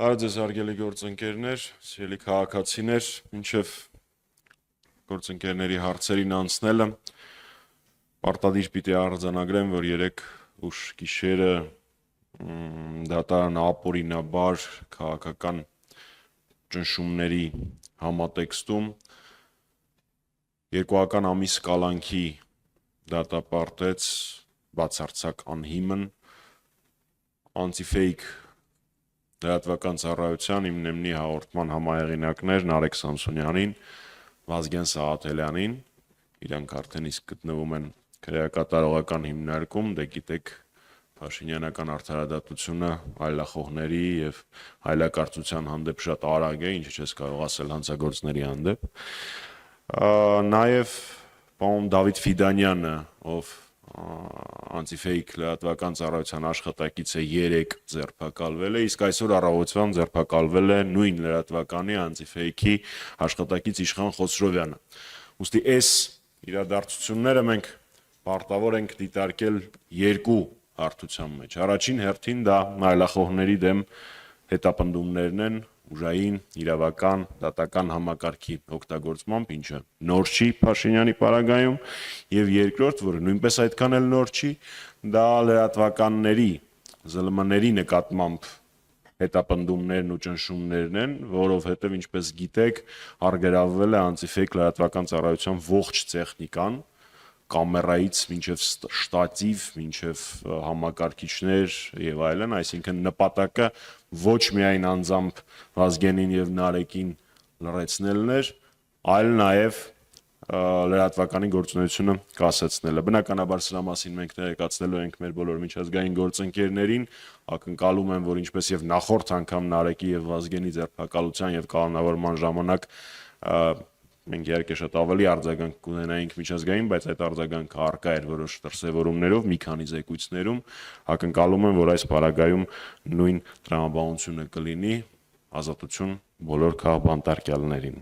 Արձես արգելի գործընկերներ, սիրելի քաղաքացիներ, մինչև գործընկերների հարցերին անցնելը, պարտադիր պիտի արձանագրեմ, որ երեկ ուշ գիշերը դատարան ապօրինաբար քաղաքական ճնշումների համատեքստում երկուական ամիս կալանքի դատապարտեց բացարձակ անհիմն անտիֆեյք լրատվական ծառայության իմ նեմնի հաղորդման համահեղինակներ Նարեկ Սամսոնյանին, Վազգեն Սաղաթելյանին, իրանք արդեն իսկ գտնվում են քրեակատարողական հիմնարկում, դե գիտեք Փաշինյանական արդարադատությունը այլախոհների եւ այլակարծության հանդեպ շատ արագ է, ինչը չես կարող ասել հանցագործների հանդեպ։ Նաեւ պարոն Դավիթ Ֆիդանյանը, ով անտիֆեյք լրատվական ծառայության աշխատակից է 3 ձերբակալվել է, իսկ այսօր առավոտյան ձերբակալվել է նույն լրատվականի անտիֆեյքի աշխատակից Իշխան Խոսրովյանը։ Ուստի այս իրադարձությունները մենք պարտավոր ենք դիտարկել երկու հարթության մեջ։ Առաջին հերթին դա այլախոհների դեմ հետապնդումներն են ուժային, իրավական, դատական համակարգի օգտագործմամբ, ինչը նոր չի Փաշինյանի պարագայում, եւ երկրորդ, որը նույնպես այդքան էլ նոր չի, դա լրատվականների ԶԼՄ-ների նկատմամբ հետապնդումներն ու ճնշումներն են, որովհետեւ ինչպես գիտեք, արգելավվել է անտիֆեյք լրատվական ծառայության ողջ տեխնիկան, կամերայից մինչև շտատիվ, մինչև համակարգիչներ եւ այլն, այսինքն նպատակը ոչ միայն անձամբ Վազգենին եւ Նարեկին լրացնելն էր, այլ նաեւ լրատվականի գործունեությունը կասեցնելը։ Բնականաբար սրա մասին մենք տեղեկացնելու ենք մեր բոլոր միջազգային գործընկերներին, ակնկալում եմ, որ ինչպես եւ նախորդ անգամ Նարեկի եւ Վազգենի ձերբակալության եւ կանոնավորման ժամանակ մենք իհարկե շատ ավելի արձագանք կունենայինք միջազգային, բայց այդ արձագանքը առկա էր որոշ դրսևորումներով, մի քանի զեկույցներում, ակնկալում եմ, որ այս պարագայում նույն տրամաբանությունը կլինի, ազատություն բոլոր քաղբանտարկյալներին։